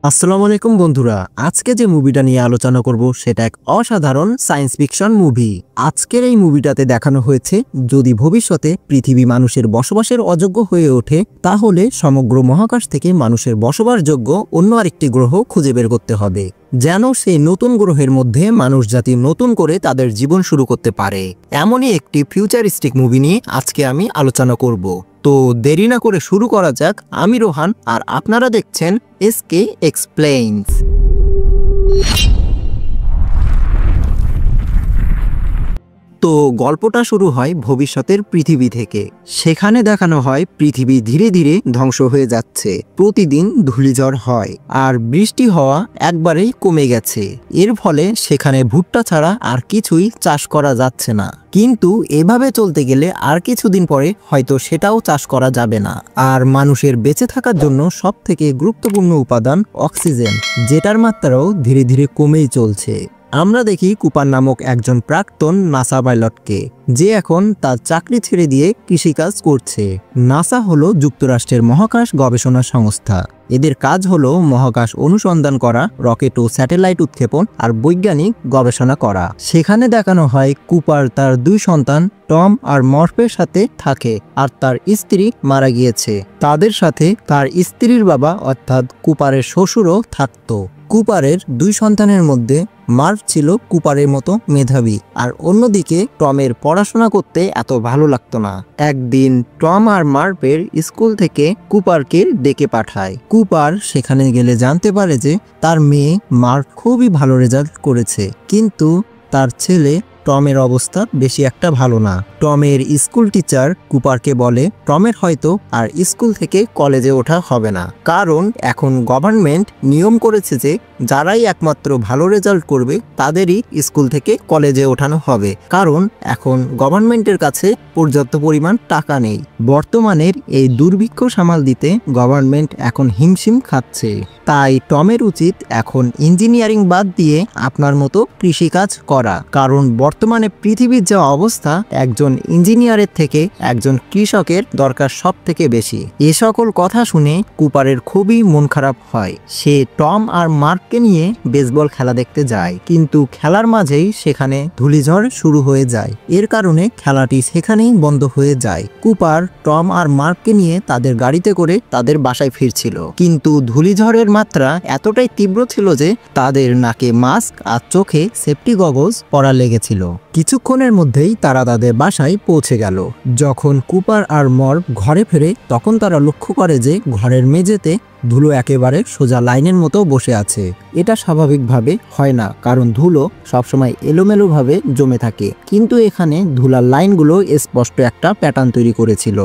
আসসালামু আলাইকুম বন্ধুরা, আজকে যে মুভিটা নিয়ে আলোচনা করব সেটা এক অসাধারণ সায়েন্স ফিকশন মুভি। আজকের এই মুভিটাতে দেখানো হয়েছে যদি ভবিষ্যতে পৃথিবী মানুষের বসবাসের অযোগ্য হয়ে ওঠে তাহলে সমগ্র মহাকাশ থেকে মানুষের বসবাসযোগ্য অন্য আরেকটি গ্রহ খুঁজে বের করতে হবে, যেন সেই নতুন গ্রহের মধ্যে মানুষ জাতি নতুন করে তাদের জীবন শুরু করতে পারে। এমনই একটি ফিউচারিস্টিক মুভি নিয়ে আজকে আমি আলোচনা করব। তো দেরি না করে শুরু করা যাক। আমি রোহান আর আপনারা দেখছেন এসকে এক্সপ্লেইনস। তো গল্পটা শুরু হয় ভবিষ্যতের পৃথিবী থেকে। সেখানে দেখানো হয় পৃথিবী ধীরে ধীরে ধ্বংস হয়ে যাচ্ছে, প্রতিদিন ধূলিঝড় হয় আর বৃষ্টি হওয়া একবারেই কমে গেছে। এর ফলে সেখানে ভুট্টা ছাড়া আর কিছুই চাষ করা যাচ্ছে না। কিন্তু এভাবে চলতে গেলে আর কিছুদিন পরে হয়তো সেটাও চাষ করা যাবে না। আর মানুষের বেঁচে থাকার জন্য সবথেকে গুরুত্বপূর্ণ উপাদান অক্সিজেন, যেটার মাত্রাও ধীরে ধীরে কমেই চলছে। আমরা দেখি কুপার নামক একজন প্রাক্তন নাসা পাইলটকে, যে এখন তার চাকরি ছেড়ে দিয়ে কৃষিকাজ করছে। নাসা হলো যুক্তরাষ্ট্রের মহাকাশ গবেষণা সংস্থা। এদের কাজ হলো মহাকাশ অনুসন্ধান করা, রকেট ও স্যাটেলাইট উৎক্ষেপণ আর বৈজ্ঞানিক গবেষণা করা। সেখানে দেখানো হয় কুপার তার দুই সন্তান টম আর মর্ফের সাথে থাকে আর তার স্ত্রী মারা গিয়েছে। তাদের সাথে তার স্ত্রীর বাবা অর্থাৎ কুপারের শ্বশুরও থাকতো। কুপারের দুই সন্তানের মধ্যে মার্ভ ছিল কুপারের মতো মেধাবী, আর অন্যদিকে টমের পড়াশোনা করতে এত ভালো লাগতো না। একদিন টম আর মার্ভের স্কুল থেকে কুপারকে ডেকে পাঠায়। কুপার সেখানে গেলে জানতে পারে যে তার মেয়ে মার্ভ খুবই ভালো রেজাল্ট করেছে, কিন্তু তার ছেলে টমের অবস্থা বেশি একটা ভালো না। টমের স্কুল টিচার কুপারকে বলে টমের হয়তো আর স্কুল থেকে কলেজে ওঠা হবে না, কারণ এখন গভর্নমেন্ট নিয়ম করেছে যে যারাই একমাত্র ভালো রেজাল্ট করবে তাদেরই স্কুল থেকে কলেজে ওঠানো হবে, কারণ এখন গভর্নমেন্টের কাছে পর্যাপ্ত পরিমাণ টাকা নেই। বর্তমানের এই দুর্ভিক্ষ সামাল দিতে গভর্নমেন্ট এখন হিমশিম খাচ্ছে। তাই টমের উচিত এখন ইঞ্জিনিয়ারিং বাদ দিয়ে আপনার মতো কৃষিকাজ করা, কারণ বর্তমানে পৃথিবীর যা অবস্থা একজন ইঞ্জিনিয়ারের থেকে একজন কৃষকের দরকার সব থেকে বেশি। এ সকল কথা শুনে কুপারের খুবই মন খারাপ হয়। সে টম আর মার্ককে নিয়ে বেসবল খেলা দেখতে যায়, কিন্তু খেলার মাঝেই সেখানে ধূলিঝড় শুরু হয়ে যায়। এর কারণে খেলাটি সেখানেই বন্ধ হয়ে যায়। কুপার টম আর মার্ককে নিয়ে তাদের গাড়িতে করে তাদের বাসায় ফিরছিল, কিন্তু ধূলিঝড়ের মাত্রা এতটাই তীব্র ছিল যে তাদের নাকে মাস্ক আর চোখে সেফটি গগলস পরা লেগেছিল। কিছুক্ষণের মধ্যেই তারা তাদের বাসায় পৌঁছে গেল। যখন কুপার আর মর্ভ ঘরে ফেরে তখন তারা লক্ষ্য করে যে ঘরের মেঝেতে ধুলো একেবারে সোজা লাইনের মতো বসে আছে। এটা স্বাভাবিকভাবে হয় না, কারণ ধুলো সবসময় এলোমেলোভাবে জমে থাকে, কিন্তু এখানে ধুলার লাইনগুলো স্পষ্ট একটা প্যাটার্ন তৈরি করেছিল।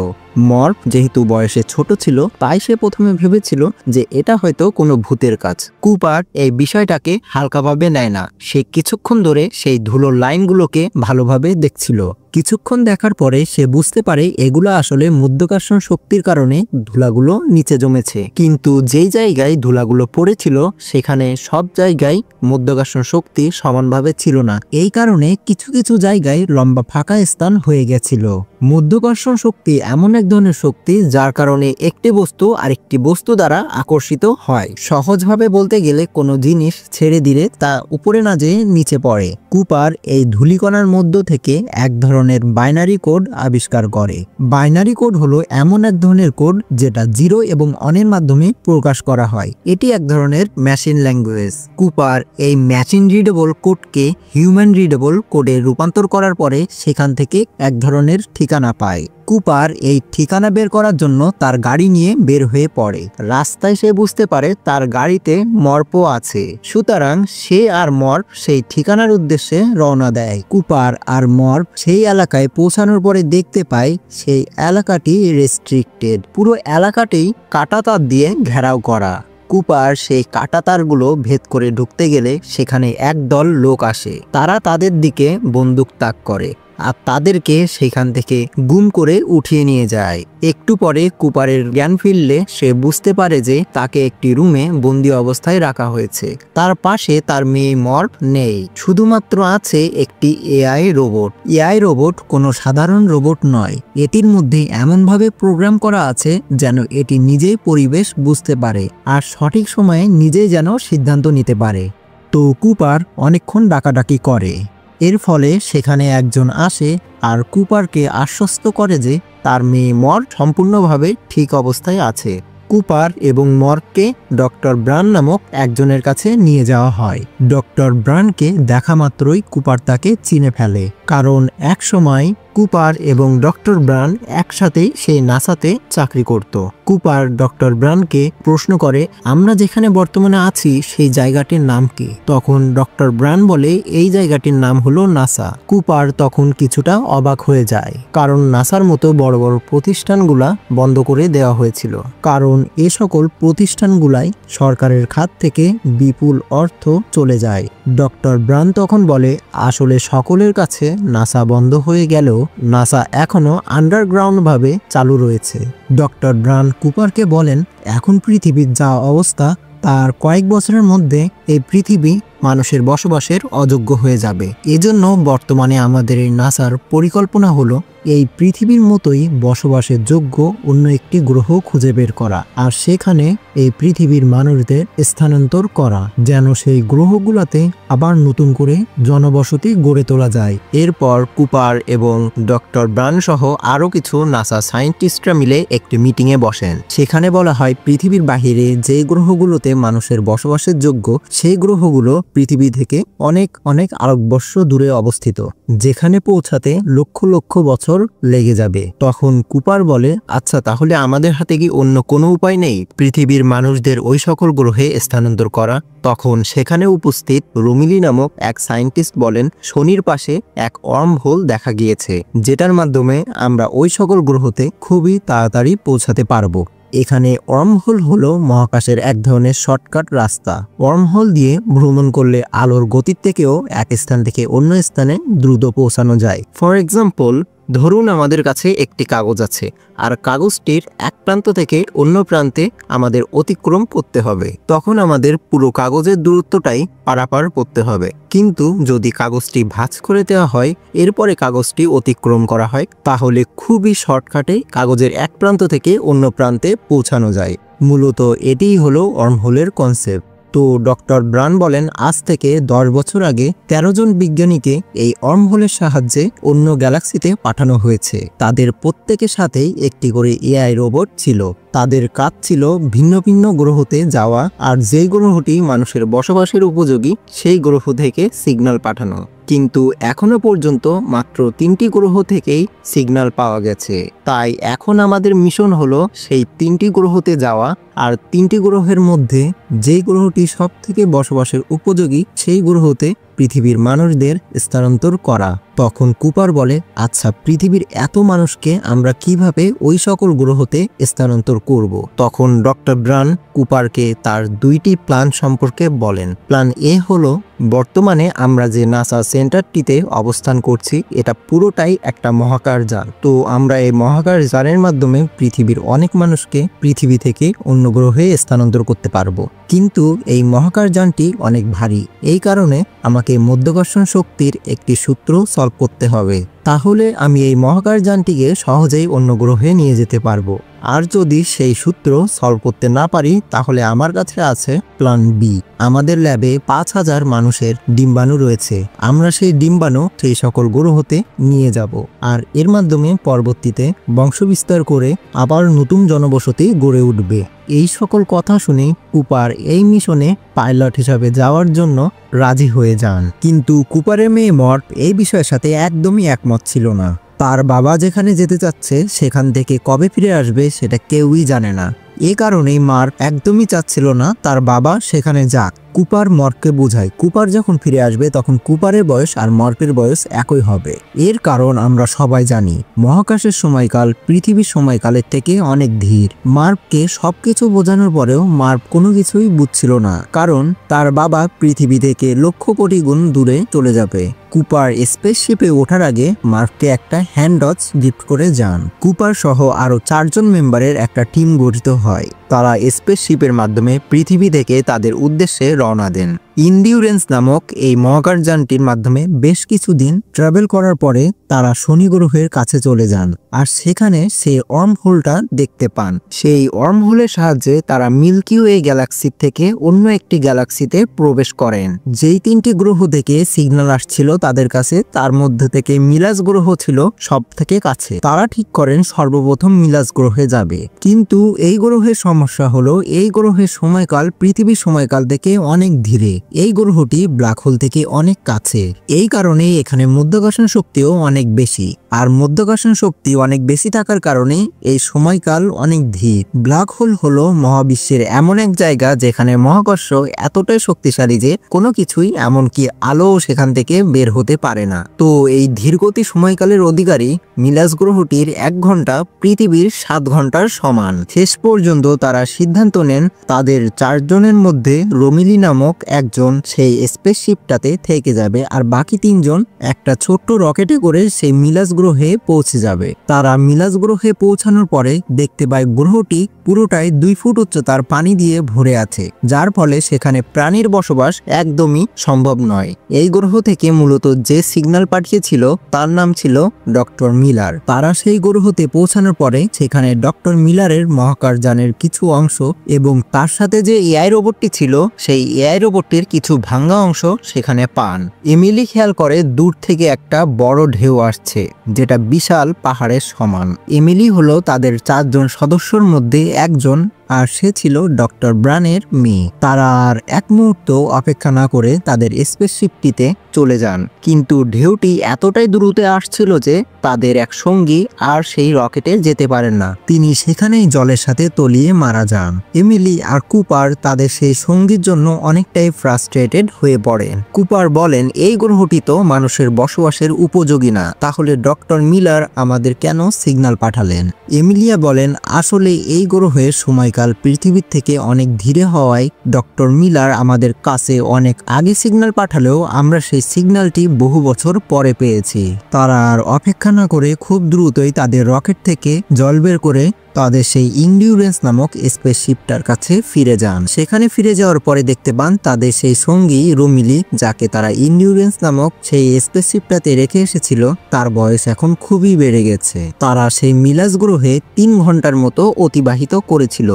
মর্ভ যেহেতু বয়সে ছোট ছিল তাই সে প্রথমে ভেবেছিল যে এটা হয়তো কোনো ভূতের কাজ। কুপার এই বিষয়টাকে হালকাভাবে নেয় না। সে কিছুক্ষণ ধরে সেই ধুলোর লাইনগুলোকে ভালোভাবে দেখছিল। কিছুক্ষণ দেখার পরে সে বুঝতে পারে এগুলো আসলে মাধ্যাকর্ষণ শক্তির কারণে ধুলাগুলো নিচে জমেছে, কিন্তু যেই জায়গায় ধুলাগুলো পড়েছিল সেখানে সব জায়গায় মাধ্যাকর্ষণ শক্তি সমানভাবে ছিল না। এই কারণে কিছু কিছু জায়গায় লম্বা ফাঁকা স্থান হয়ে গেছিল। মাধ্যাকর্ষণ শক্তি এমন এক ধরনের শক্তি যার কারণে একটি বস্তু আরেকটি বস্তু দ্বারা আকর্ষিত হয়। সহজভাবে বলতে গেলে কোনো জিনিস ছেড়ে দিলে তা উপরে না যেয়ে নিচে পড়ে। কুপার এই ধূলিকণার মধ্য থেকে এক ধরনের বাইনারি কোড আবিষ্কার করে। বাইনারি কোড হলো এমন এক ধরনের কোড যেটা 0 এবং 1 এর মাধ্যমে প্রকাশ করা হয়। এটি এক ধরনের মেশিন ল্যাঙ্গুয়েজ। কুপার এই মেশিন রিডেবল কোডকে হিউম্যান রিডেবল কোডে রূপান্তর করার পরে সেখান থেকে এক ধরনের ঠিকানা পায়। কুপার এই ঠিকানা বের করার জন্য তার গাড়ি নিয়ে বের হয়ে পড়ে। রাস্তায় সে বুঝতে পারে তার গাড়িতে মর্ভও আছে, সুতরাং সে আর মর্ভ সেই ঠিকানার উদ্দেশ্যে রওনা দেয়। কুপার আর মর্ভ সেই এলাকায় পৌঁছানোর পরে দেখতে পায় সেই এলাকাটি রেস্ট্রিক্টেড। পুরো এলাকাটি কাঁটাতার দিয়ে ঘেরাও করা। কুপার সেই কাঁটাতারগুলো ভেদ করে ঢুকতে গেলে সেখানে একদল লোক আসে। তারা তাদের দিকে বন্দুক তাক করে আর তাদেরকে সেখান থেকে গুম করে উঠিয়ে নিয়ে যায়। একটু পরে কুপারের জ্ঞান ফিরলে সে বুঝতে পারে যে তাকে একটি রুমে বন্দি অবস্থায় রাখা হয়েছে। তার পাশে তার মেয়ে মর্ফ নেই, শুধুমাত্র আছে একটি এআই রোবট। এআই রোবট কোনো সাধারণ রোবট নয়, এটির মধ্যে এমনভাবে প্রোগ্রাম করা আছে যেন এটি নিজেই পরিবেশ বুঝতে পারে আর সঠিক সময়ে নিজেই যেন সিদ্ধান্ত নিতে পারে। তো কুপার অনেকক্ষণ ডাকাডাকি করে, এর ফলে সেখানে একজন আসে আর কুপারকে আশ্বস্ত করে যে তার মেয়ে মর্ফ সম্পূর্ণভাবে ঠিক অবস্থায় আছে। কুপার এবং মর্ফকে ডক্টর ব্রান নামক একজনের কাছে নিয়ে যাওয়া হয়। ডক্টর ব্রানকে দেখা মাত্রই কুপার তাকে চিনে ফেলে, কারণ একসময় কুপার এবং ডক্টর ব্রান একসাথেই সেই নাসাতে চাকরি করত। কুপার ডক্টর ব্রানকে প্রশ্ন করে, আমরা যেখানে বর্তমানে আছি সেই জায়গাটির নাম কি? তখন ডক্টর ব্রান বলে, এই জায়গাটির নাম হলো নাসা। কুপার তখন কিছুটা অবাক হয়ে যায়, কারণ নাসার মতো বড় বড় প্রতিষ্ঠানগুলা বন্ধ করে দেওয়া হয়েছিল, কারণ এ সকল প্রতিষ্ঠানগুলাই সরকারের খাত থেকে বিপুল অর্থ চলে যায়। ডক্টর ব্রান তখন বলে, আসলে সকলের কাছে নাসা বন্ধ হয়ে গেলেও নাসা এখনো আন্ডারগ্রাউন্ড ভাবে চালু রয়েছে। ডক্টর ব্রান কুপারকে বলেন, এখন পৃথিবীর যা অবস্থা তার কয়েক বছরের মধ্যে এই পৃথিবী মানুষের বসবাসের অযোগ্য হয়ে যাবে। এজন্য বর্তমানে আমাদের এই নাসার পরিকল্পনা হলো এই পৃথিবীর মতোই বসবাসের যোগ্য অন্য একটি গ্রহ খুঁজে বের করা আর সেখানে এই পৃথিবীর মানুষদের স্থানান্তর করা, যেন সেই গ্রহগুলোতে আবার নতুন করে জনবসতি গড়ে তোলা যায়। এরপর কুপার এবং ডক্টর ব্রান সহ আরও কিছু নাসা সায়েন্টিস্টরা মিলে একটি মিটিংয়ে বসেন। সেখানে বলা হয় পৃথিবীর বাহিরে যে গ্রহগুলোতে মানুষের বসবাসের যোগ্য সেই গ্রহগুলো পৃথিবী থেকে অনেক অনেক আলোকবর্ষ দূরে অবস্থিত, যেখানে পৌঁছাতে লক্ষ লক্ষ বছর লেগে যাবে। তখন কুপার বলে, আচ্ছা তাহলে আমাদের হাতে কি অন্য কোনো উপায় নেই পৃথিবীর মানুষদের ওই সকল গ্রহে স্থানান্তর করা? তখন সেখানে উপস্থিত রুমিলি নামক এক সায়েন্টিস্ট বলেন, শনির পাশে এক ওয়ার্ম হোল দেখা গিয়েছে, যেটার মাধ্যমে আমরা ওই সকল গ্রহতে খুবই তাড়াতাড়ি পৌঁছাতে পারবো। এখানে ওয়ার্মহোল হলো মহাকাশের এক ধরনের শর্টকাট রাস্তা। ওয়ার্মহোল দিয়ে ভ্রমণ করলে আলোর গতির থেকেও এক স্থান থেকে অন্য স্থানে দ্রুত পৌঁছানো যায়। ফর এক্সাম্পল, ধরুন আমাদের কাছে একটি কাগজ আছে আর কাগজটির এক প্রান্ত থেকে অন্য প্রান্তে আমাদের অতিক্রম করতে হবে, তখন আমাদের পুরো কাগজের দূরত্বটাই পারাপার করতে হবে। কিন্তু যদি কাগজটি ভাঁজ করে দেওয়া হয় এরপরে কাগজটি অতিক্রম করা হয়, তাহলে খুবই শর্টকাটে কাগজের এক প্রান্ত থেকে অন্য প্রান্তে পৌঁছানো যায়। মূলত এটিই হলো ওয়ার্মহোলের কনসেপ্ট। তো ডক্টর ব্রান বলেন, আজ থেকে 10 বছর আগে 13 জন বিজ্ঞানীকে এই ওয়ার্মহোলের সাহায্যে অন্য গ্যালাক্সিতে পাঠানো হয়েছে। তাদের প্রত্যেকের সাথেই একটি করে এআই রোবট ছিল। তাদের কাজ ছিল ভিন্ন ভিন্ন গ্রহতে যাওয়া আর যেই গ্রহটি মানুষের বসবাসের উপযোগী সেই গ্রহ থেকে সিগন্যাল পাঠানো। কিন্তু এখনো পর্যন্ত মাত্র 3টি গ্রহ থেকেই সিগন্যাল পাওয়া গেছে। তাই এখন আমাদের মিশন হলো সেই 3টি গ্রহতে যাওয়া আর 3টি গ্রহের মধ্যে যে গ্রহটি সব থেকে বসবাসের উপযোগী সেই গ্রহতে পৃথিবীর মানুষদের স্থানান্তর করা। তখন কুপার বলে, আচ্ছা পৃথিবীর এত মানুষকে আমরা কিভাবে ওই সকল গ্রহতে স্থানান্তর করব? তখন ডক্টর ব্রান কুপারকে তার 2টি প্ল্যান সম্পর্কে বলেন। প্ল্যান এ হলো, বর্তমানে আমরা যে নাসা সেন্টারটিতে অবস্থান করছি এটা পুরোটাই একটা মহাকাশ যান। তো আমরা এই মহাকাশ যানের মাধ্যমে পৃথিবীর অনেক মানুষকে পৃথিবী থেকে অন্য গ্রহে স্থানান্তর করতে পারবো। কিন্তু এই মহাকাশ যানটি অনেক ভারী, এই কারণে আমাকে মাধ্যাকর্ষণ শক্তির একটি সূত্র সলভ করতে হবে। তাহলে আমি এই মহাকাশ যানটিকে সহজেই অন্য গ্রহে নিয়ে যেতে পারবো। আর যদি সেই সূত্র সলভ করতে না পারি তাহলে আমার কাছে আছে প্ল্যান বি। আমাদের ল্যাবে 5000 মানুষের ডিম্বাণু রয়েছে, আমরা সেই ডিম্বাণু সেই সকল গ্রহতে নিয়ে যাব আর এর মাধ্যমে পরবর্তীতে বংশবিস্তার করে আবার নতুন জনবসতি গড়ে উঠবে। এই সকল কথা শুনে কুপার এই মিশনে পাইলট হিসাবে যাওয়ার জন্য রাজি হয়ে যান। কিন্তু কুপারের মেয়ে মর্ফ এই বিষয়ের সাথে একদমই একমত ছিল না। তার বাবা যেখানে যেতে চাচ্ছে সেখান থেকে কবে ফিরে আসবে সেটা কেউই জানে না। এ কারণেই মার্ভ একদমই চাচ্ছিল না তার বাবা সেখানে যাক। কুপার মর্ভকে বোঝায় কুপার যখন ফিরে আসবে তখন কুপারের বয়স আর মর্ভের বয়স একই হবে। এর কারণ আমরা সবাই জানি, মহাকাশের সময়কাল পৃথিবীর সময়কালের থেকে অনেক ধীর। মার্ভকে সবকিছু বোঝানোর পরেও মার্ভ কোনো কিছুই বুঝছিল না, কারণ তার বাবা পৃথিবী থেকে লক্ষ কোটি গুণ দূরে চলে যাবে। কুপার স্পেসশিপে ওঠার আগে মার্ভকে একটা হ্যান্ডওয়াচ গিফট করে যান। কুপার সহ আরো 4 জন মেম্বারের একটা টিম গঠিত হয়। তারা স্পেসশিপের মাধ্যমে পৃথিবী থেকে তাদের উদ্দেশ্যে রওনা দেন। ইন্ডিউরেন্স নামক এই মহাকাশযানটির মাধ্যমে বেশ কিছুদিন ট্রাভেল করার পরে তারা শনি গ্রহের কাছে চলে যান, আর সেখানে সেই ওয়ার্মহোলটা দেখতে পান। সেই ওয়ার্মহোলের সাহায্যে তারা মিল্কি ওয়ে গ্যালাক্সি থেকে অন্য একটি গ্যালাক্সিতে প্রবেশ করেন। যেই 3টি গ্রহ থেকে সিগন্যাল আসছিল তাদের কাছে, তার মধ্যে থেকে মিলাস গ্রহ ছিল সব থেকে কাছে। তারা ঠিক করেন সর্বপ্রথম মিলাস গ্রহে যাবে, কিন্তু এই গ্রহের সমস্যা হলো এই গ্রহের সময়কাল পৃথিবীর সময়কাল থেকে অনেক ধীরে। এই গ্রহটি ব্ল্যাক হোল থেকে অনেক কাছে, এই কারণে এখানে মাধ্যাকর্ষণ শক্তিও অনেক বেশি, আর মাধ্যাকর্ষণ শক্তি অনেক বেশি থাকার কারণে এই সময়কাল অনেক ধীর। ব্ল্যাক হোল হলো মহাবিশ্বের এমন এক জায়গা যেখানে মহাকর্ষ এতটাই শক্তিশালী যে কোনো কিছুই, এমনকি আলো সেখান থেকে বের হতে পারে না। তো এই ধীরগতি সময়কালের অধিকারী মিলাস গ্রহটির 1 ঘন্টা পৃথিবীর 7 ঘন্টার সমান। শেষ পর্যন্ত তারা সিদ্ধান্ত নেন তাদের 4 জনের মধ্যে রোমিলি নামক একজন সেই স্পেসশিপটাতে থেকে যাবে, আর বাকি 3 জন একটা ছোট্ট রকেটে করে সেই মিলাস গ্রহে পৌঁছে যাবে। তারা মিলাস গ্রহে পৌঁছানোর পরে দেখতে পায় গ্রহটি পুরোটাই 2 ফুট উচ্চতার পানি দিয়ে ভরে আছে, যার ফলে সেখানে প্রাণীর বসবাস একদমই সম্ভব নয়। এই গ্রহ থেকে মূলত যে সিগন্যাল পাঠিয়েছিল তার নাম ছিল ডক্টর মিলার। তারা সেই গ্রহতে পৌঁছানোর পরে সেখানে ডক্টর মিলারের মহাকাশযানের কিছু অংশ এবং তার সাথে যে এআই রোবটটি ছিল সেই এআই রোবটটির কিছু ভাঙা অংশ সেখানে পান। এমিলি খেয়াল করে দূর থেকে একটা বড় ঢেউ আসছে, যেটা বিশাল পাহাড়ের সমান। এমিলি হলো তাদের 4 জন সদস্যর মধ্যে একজন, আর সে ছিল ডক্টর ব্রানের মেয়ে। তারা আর এক মুহূর্ত অপেক্ষা না করে তাদের স্পেসশিপটিতে চলে যান, কিন্তু ঢেউটি এতটাই দ্রুত আসছিল যে তাদের এক সঙ্গী আর সেই রকেটে যেতে পারেন না। তিনি সেখানেই জলের সাথে তলিয়ে মারা যান। এমিলি আর কুপার তাদের সেই সঙ্গীর জন্য অনেকটাই ফ্রাস্ট্রেটেড হয়ে পড়েন। কুপার বলেন, এই গ্রহটি তো মানুষের বসবাসের উপযোগী না, তাহলে ডক্টর মিলার আমাদের কেন সিগন্যাল পাঠালেন? এমিলিয়া বলেন, আসলে এই গ্রহের সময়কাল পৃথিবীর থেকে অনেক ধীরে হওয়ায় ডক্টর মিলার আমাদের কাছে অনেক আগে সিগন্যাল পাঠালেও আমরা সেই সিগন্যালটি বহু বছর পরে পেয়েছি। তারা আর অপেক্ষা না করে খুব দ্রুতই তাদের রকেট থেকে জল বের করে তাদের সেই ইন্ডিউরেন্স নামক স্পেসশিপটার কাছে ফিরে যান। সেখানে ফিরে যাওয়ার পরে দেখতে পান তাদের সেই সঙ্গী রোমিলি, যাকে তারা ইন্ডিউরেন্স নামক সেই স্পেসশিপটাতে রেখে এসেছিল, তার বয়স এখন খুবই বেড়ে গেছে। তারা সেই মিলাস গ্রহে 3 ঘন্টার মতো অতিবাহিত করেছিল,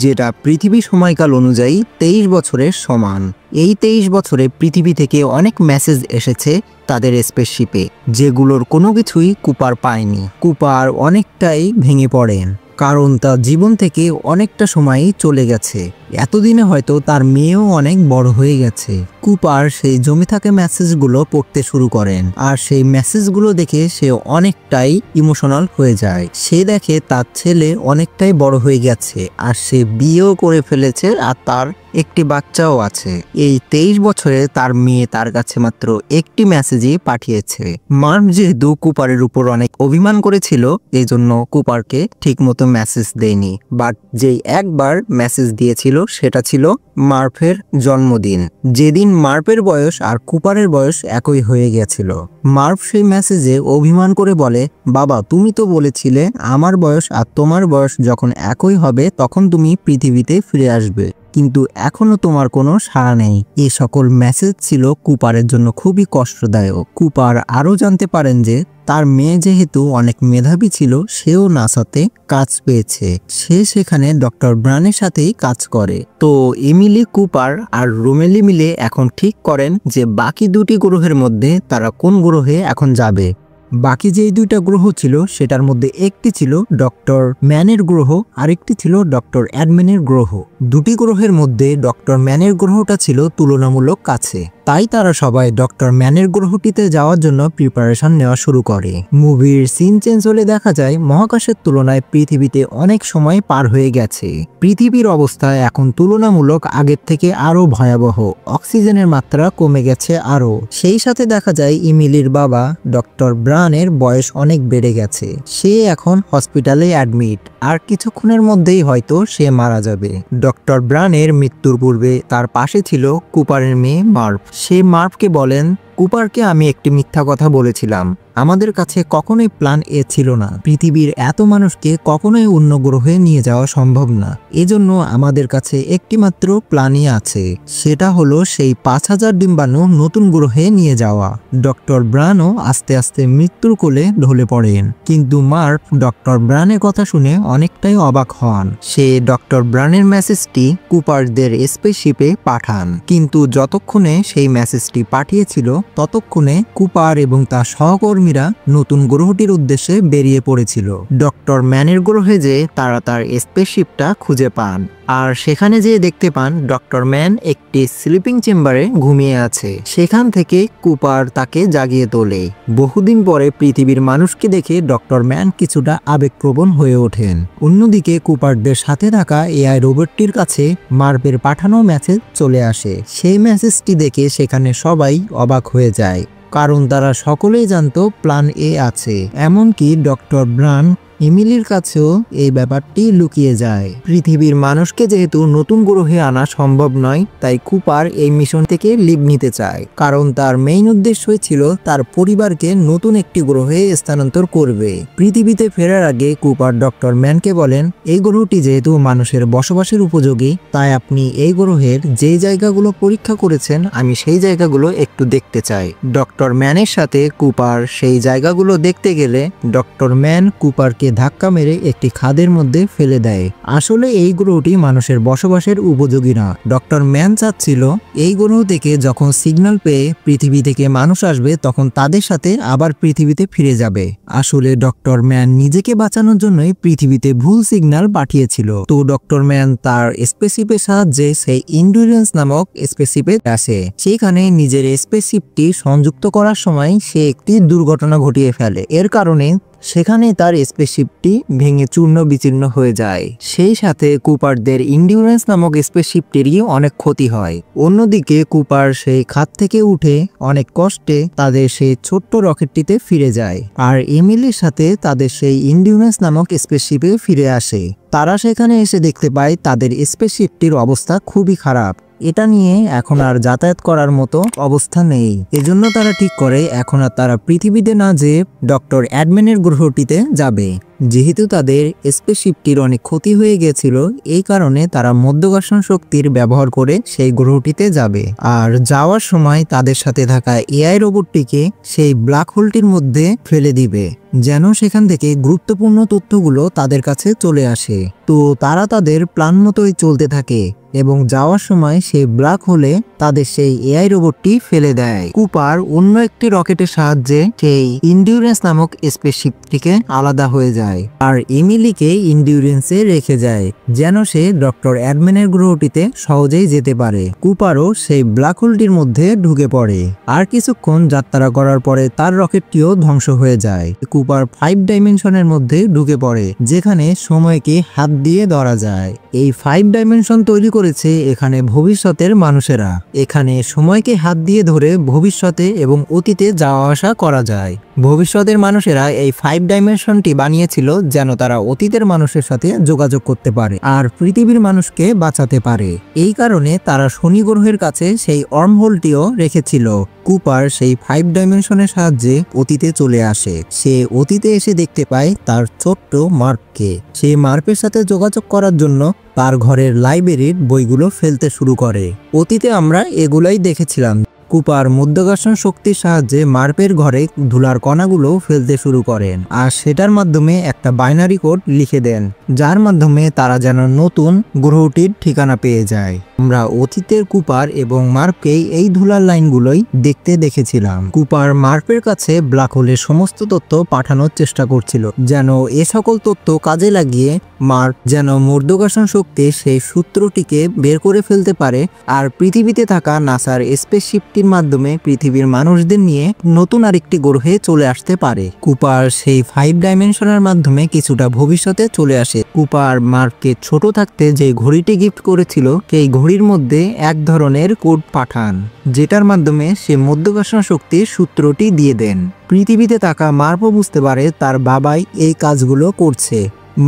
যেটা পৃথিবী সময়কাল অনুযায়ী 23 বছরের সমান। এই 23 বছরে পৃথিবী থেকে অনেক মেসেজ এসেছে তাদের স্পেসশিপে, যেগুলোর কোনো কিছুই কুপার পায়নি। কুপার অনেকটাই ভেঙে পড়েন, কারণ তার জীবন থেকে অনেকটা সময়ই চলে গেছে। এতদিনে হয়তো তার মেয়েও অনেক বড় হয়ে গেছে। কুপার সেই জমে থাকা মেসেজগুলো পড়তে শুরু করেন, আর সেই মেসেজগুলো দেখে সে অনেকটাই ইমোশনাল হয়ে যায়। সে দেখে তার ছেলে অনেকটাই বড় হয়ে গেছে, আর সে বিয়েও করে ফেলেছে, আর তার একটি বাচ্চাও আছে। এই 23 বছরে তার মেয়ে তার কাছে মাত্র একটি মেসেজই পাঠিয়েছে। মার্ভ যেহেতু কুপারের উপর অনেক অভিমান করেছিল, এই জন্য কুপারকে ঠিক মতো মেসেজ দেয়নি, বাট যেই একবার মেসেজ দিয়েছিল সেটা ছিল মার্ভের জন্মদিন, যেদিন মার্ভের বয়স আর কুপারের বয়স একই হয়ে গেছিল। মার্ভ সেই মেসেজে অভিমান করে বলে, বাবা তুমি তো বলেছিলে আমার বয়স আর তোমার বয়স যখন একই হবে তখন তুমি পৃথিবীতে ফিরে আসবে, কিন্তু এখনো তোমার কোনো সাড়া নেই। এই সকল মেসেজ ছিল কুপারের জন্য খুবই কষ্টদায়ক। কুপার আরও জানতে পারেন যে তার মেয়ে যেহেতু অনেক মেধাবী ছিল, সেও নাসাতে কাজ পেয়েছে। সে সেখানে ডক্টর ব্রানের সাথেই কাজ করে। তো এমিলি, কুপার আর রোমেলি মিলে এখন ঠিক করেন যে বাকি 2টি গ্রহের মধ্যে তারা কোন গ্রহে এখন যাবে। বাকি যেই 2টা গ্রহ ছিল সেটার মধ্যে একটি ছিল ডক্টর ম্যানের গ্রহ, আরেকটি ছিল ডক্টর অ্যাডম্যানের গ্রহ। 2টি গ্রহের মধ্যে ডক্টর ম্যানের গ্রহটা ছিল তুলনামূলক কাছে। তাই তারা সবাই ডক্টর ম্যানের গ্রহটিতে যাওয়ার জন্য প্রিপারেশন নেওয়া শুরু করে। মুভির সিন চেঞ্জ হলে দেখা যায় মহাকাশের তুলনায় পৃথিবীতে অনেক সময় পার হয়ে গেছে। পৃথিবীর অবস্থা এখন তুলনামূলক আগের থেকে আরো ভয়াবহ। অক্সিজেনের মাত্রা কমে গেছে আরো। সেই সাথে দেখা যায় ইমিলির বাবা ডক্টর ব্রানের বয়স অনেক বেড়ে গেছে। সে এখন হসপিটালে অ্যাডমিট, আর কিছুক্ষণের মধ্যেই হয়তো সে মারা যাবে। ডক্টর ব্রানের মৃত্যুর পূর্বে তার পাশে ছিল কুপারের মেয়ে মার্ভ। সে মার্ভকে বলেন, কুপারকে আমি একটি মিথ্যা কথা বলেছিলাম। আমাদের কাছে কখনোই প্ল্যান এ ছিল না। পৃথিবীর এত মানুষকে কখনোই অন্য গ্রহে নিয়ে যাওয়া সম্ভব না। এজন্য আমাদের কাছে একটি মাত্র প্ল্যানই আছে, সেটা হলো সেই 5000 ডিম্বাণু নতুন গ্রহে নিয়ে যাওয়া। ডক্টর ব্রানও আস্তে আস্তে মৃত্যুর কোলে ঢলে পড়েন। কিন্তু মার্ভ ডক্টর ব্রানের কথা শুনে অনেকটাই অবাক হন। সে ডক্টর ব্রানের মেসেজটি কুপারদের স্পেসশিপে পাঠান। কিন্তু যতক্ষণে সেই মেসেজটি পাঠিয়েছিল ততক্ষণে কুপার এবং তার সহকর্মীরা নতুন গ্রহটির উদ্দেশ্যে বেরিয়ে পড়েছিল। ডক্টর ম্যানের গ্রহে যে তারা তার স্পেসশিপটা খুঁজে পান, আর সেখানে যেয়ে দেখতে পান ডক্টর ম্যান একটি স্লিপিং চেম্বারে ঘুমিয়ে আছে। সেখান থেকে কুপার তাকে জাগিয়ে তোলে। বহুদিন পরে পৃথিবীর মানুষকে দেখে ডক্টর ম্যান কিছুটা আবেগপ্রবণ হয়ে ওঠেন। অন্যদিকে কুপারদের সাথে থাকা এআই রোবটটির কাছে মার্ভের পাঠানো মেসেজ চলে আসে। সেই মেসেজটি দেখে সেখানে সবাই অবাক হয়ে যায়, কারণ তারা সকলেই জানতো প্ল্যান এ আছে। এমনকি ডক্টর ব্রান ইমিলির কাছেও এই ব্যাপারটি লুকিয়ে যায়। পৃথিবীর মানুষকে যেহেতু নতুন গ্রহে আনা সম্ভব নয়, তাই কুপার এই মিশন থেকে লিভ নিতে চায়, কারণ তার মেইন উদ্দেশ্যই ছিল তার পরিবারকে নতুন একটি গ্রহে স্থানান্তর করবে। পৃথিবীতে ফেরার আগে কুপার ডক্টর ম্যানকে বলেন, এই গ্রহটি যেহেতু মানুষের বসবাসের উপযোগী, তাই আপনি এই গ্রহের যে জায়গাগুলো পরীক্ষা করেছেন আমি সেই জায়গাগুলো একটু দেখতে চাই। ডক্টর ম্যানের সাথে কুপার সেই জায়গাগুলো দেখতে গেলে ডক্টর ম্যান কুপারকে ধাক্কা মেরে একটি খাদের মধ্যে ফেলে দেয়। আসলে এই গ্রহটি মানুষের বসবাসের উপযোগী না। ডক্টর ম্যান চাচ্ছিল এই গ্রহ থেকে যখন সিগন্যাল পেয়ে পৃথিবী থেকে মানুষ আসবে তখন তাদের সাথে আবার পৃথিবীতে ফিরে যাবে। আসলে ডক্টর ম্যান নিজেকে বাঁচানোর জন্যই পৃথিবীতে ভুল সিগন্যাল পাঠিয়েছিল। তো ডক্টর ম্যান তার স্পেসশিপের সাহায্যে সেই ইন্ডুরেন্স নামক স্পেসশিপে আসে। সেখানে নিজের স্পেসশিপটি সংযুক্ত করার সময় সে একটি দুর্ঘটনা ঘটিয়ে ফেলে। এর কারণে সেখানে তার স্পেসশিপটি ভেঙে চূর্ণ বিচূর্ণ হয়ে যায়। সেই সাথে কুপারদের ইন্ডিউরেন্স নামক স্পেসশিপটিরই অনেক ক্ষতি হয়। অন্যদিকে কুপার সেই খাদ থেকে উঠে অনেক কষ্টে তাদের সেই ছোট্ট রকেটটিতে ফিরে যায়, আর এমিলির সাথে তাদের সেই ইন্ডিউরেন্স নামক স্পেসশিপে ফিরে আসে। তারা সেখানে এসে দেখতে পায় তাদের স্পেসশিপটির অবস্থা খুবই খারাপ। এটা নিয়ে এখন আর যাতায়াত করার মতো অবস্থা নেই। এজন্য তারা ঠিক করে এখন আর তারা পৃথিবীতে না যেয়ে ডক্টর অ্যাডম্যানের গ্রহটিতে যাবে। যেহেতু তাদের স্পেসশিপটির অনেক ক্ষতি হয়ে গেছিল, এই কারণে তারা মধ্যাকর্ষণ শক্তির ব্যবহার করে সেই গ্রহটিতে যাবে। আর যাওয়ার সময় তাদের সাথে থাকা এআই রোবটটিকে সেই ব্ল্যাক হোলটির মধ্যে ফেলে দিবে, যেন সেখান থেকে গুরুত্বপূর্ণ তথ্যগুলো তাদের কাছে চলে আসে। তো তারা তাদের প্ল্যান মতোই চলতে থাকে এবং যাওয়ার সময় সেই ব্ল্যাক হোলে তাদের সেই এআই রোবটটি ফেলে দেয়। কুপার অন্য একটি রকেটের সাহায্যে সেই ইন্ডিউরেন্স নামক স্পেসশিপটিকে আলাদা হয়ে যায়, আর এমিলিকে ইন্ডিউরেন্সে রেখে যায়, যেন সে ডক্টর অ্যাডম্যানের গ্রহটিতে সহজেই যেতে পারে। কুপারও সেই ব্ল্যাক হোলটির মধ্যে ঢুকে পড়ে। আর কিছুক্ষণ যাত্রা করার পরে তার রকেটটিও ধ্বংস হয়ে যায়। কুপার 5 ডাইমেনশনের মধ্যে ঢুকে পড়ে, যেখানে সময়কে হাত দিয়ে ধরা যায়। এই 5 ডাইমেনশন তৈরি করেছে এখানে ভবিষ্যতের মানুষেরা। এখানে সময়কে হাত দিয়ে ধরে ভবিষ্যতে এবং অতীতে যাওয়া আসা করা যায়। ভবিষ্যতের মানুষেরা এই 5 ডাইমেনশনটি বানিয়েছিল যেন তারা অতীতের মানুষের সাথে যোগাযোগ করতে পারে আর পৃথিবীর মানুষকে বাঁচাতে পারে। এই কারণে তারা শনি গ্রহের কাছে সেই ওয়ার্মহোলটিও রেখেছিল। কুপার সেই 5 ডাইমেনশনের সাহায্যে অতীতে চলে আসে। সে অতীতে এসে দেখতে পায় তার ছোট্ট মার্ভকে। সে মার্ভের সাথে যোগাযোগ করার জন্য তার ঘরের লাইব্রেরির বইগুলো ফেলতে শুরু করে। অতীতে আমরা এগুলাই দেখেছিলাম। কুপার মধ্যাকর্ষণ শক্তির সাহায্যে মার্ভের ঘরে ধুলার কণাগুলো ফেলতে শুরু করেন, আর সেটার মাধ্যমে একটা বাইনারি কোড লিখে দেন, যার মাধ্যমে তারা যেন নতুন গ্রহটির ঠিকানা পেয়ে যায়। আমরা অতীতের কুপার এবং মার্ভকে এই ধুলার লাইনগুলোই দেখতে দেখেছিলাম। কুপার মার্ভের কাছে ব্ল্যাক হোলের সমস্ত তথ্য পাঠানোর চেষ্টা করছিল, যেন এ সকল তথ্য কাজে লাগিয়ে মার্ভ যেন মধ্যাকর্ষণ শক্তির সেই সূত্রটিকে বের করে ফেলতে পারে আর পৃথিবীতে থাকা নাসার স্পেসশিপটি শক্তির মাধ্যমে পৃথিবীর মানুষদের নিয়ে নতুন আরেকটি গ্রহে চলে আসতে পারে। কুপার সেই 5 ডাইমেনশনের মাধ্যমে কিছুটা ভবিষ্যতে চলে আসে। কুপার মার্ককে ছোট থাকতে যে ঘড়িটি গিফট করেছিল সেই ঘড়ির মধ্যে এক ধরনের কোড পাঠান, যেটার মাধ্যমে সে মাধ্যাকর্ষণ শক্তির সূত্রটি দিয়ে দেন। পৃথিবীতে থাকা মার্কও বুঝতে পারে তার বাবাই এই কাজগুলো করছে।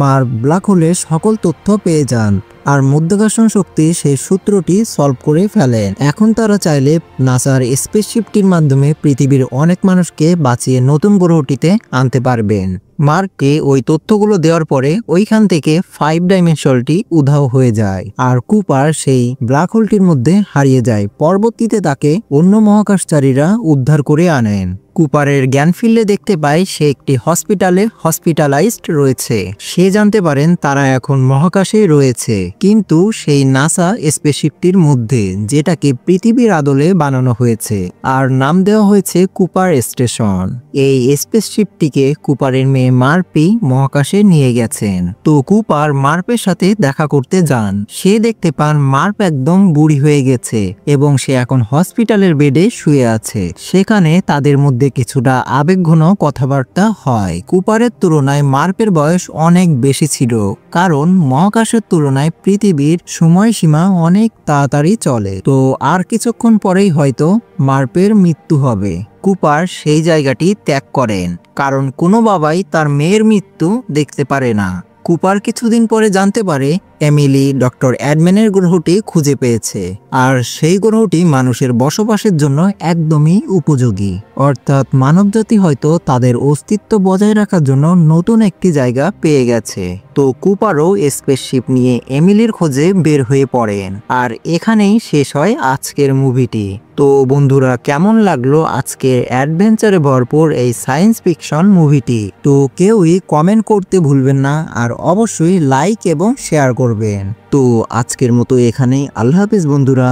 মার্ক ব্ল্যাক হোলের সকল তথ্য পেয়ে যান আর মাধ্যাকর্ষণ শক্তি সেই সূত্রটি সলভ করে ফেলেন। এখন তারা চাইলে নাসার স্পেসশিপটির মাধ্যমে পৃথিবীর অনেক মানুষকে বাঁচিয়ে নতুন গ্রহটিতে আনতে পারবেন। মার্ককে ওই তথ্যগুলো দেওয়ার পরে ওইখান থেকে 5 ডাইমেনশনটি উধাও হয়ে যায় আর কুপার সেই ব্ল্যাক হোলটির মধ্যে হারিয়ে যায়। পরবর্তীতে তাকে অন্য মহাকাশচারীরা উদ্ধার করে আনেন। কুপারের জ্ঞান ফিরলে দেখতে পায় সে একটি হসপিটালে হসপিটালাইজড রয়েছে। সে জানতে পারেন তারা এখন মহাকাশে রয়েছে, কিন্তু সেই নাসা স্পেসশিপটির মধ্যে, যেটাকে পৃথিবীর আদলে বানানো হয়েছে আর নাম দেওয়া হয়েছে কুপার স্টেশন। এই স্পেসশিপটিকে কুপারের মেয়ে মার্পি মহাকাশে নিয়ে গেছেন। তো কুপার মার্পের সাথে দেখা করতে যান। সে দেখতে পান মার্প একদম বুড়ি হয়ে গেছে এবং সে এখন হসপিটালের বেডে শুয়ে আছে। সেখানে তাদের মধ্যে কিছুটা আবেগঘন কথাবার্তা হয়। কুপারের তুলনায় মার্পের বয়স অনেক বেশি ছিল, কারণ মহাকাশের তুলনায় পৃথিবীর সময়সীমা অনেক তাড়াতাড়ি চলে। তো আর কিছুক্ষণ পরেই হয়তো মার্পের মৃত্যু হবে। কুপার সেই জায়গাটি ত্যাগ করেন, কারণ কোনো বাবাই তার মেয়ের মৃত্যু দেখতে পারে না। কুপার কিছুদিন পরে জানতে পারে এমিলি ডক্টর অ্যাডম্যানের গ্রহটি খুঁজে পেয়েছে আর সেই গ্রহটি মানুষের বসবাসের জন্য একদমই উপযোগী। অর্থাৎ মানবজাতি হয়তো তাদের অস্তিত্ব বজায় রাখার জন্য নতুন একটি জায়গা পেয়ে গেছে। তো কুপারও স্পেসশিপ নিয়ে এমিলির খোঁজে বের হয়ে পড়েন। আর এখানেই শেষ হয় আজকের মুভিটি। তো বন্ধুরা, কেমন লাগলো আজকের অ্যাডভেঞ্চারে ভরপুর এই সায়েন্স ফিকশন মুভিটি? তো কেউই কমেন্ট করতে ভুলবেন না আর অবশ্যই লাইক এবং শেয়ার করবেন। তো আজকের মতো এখানেই, আল্লাহ হাফেজ বন্ধুরা।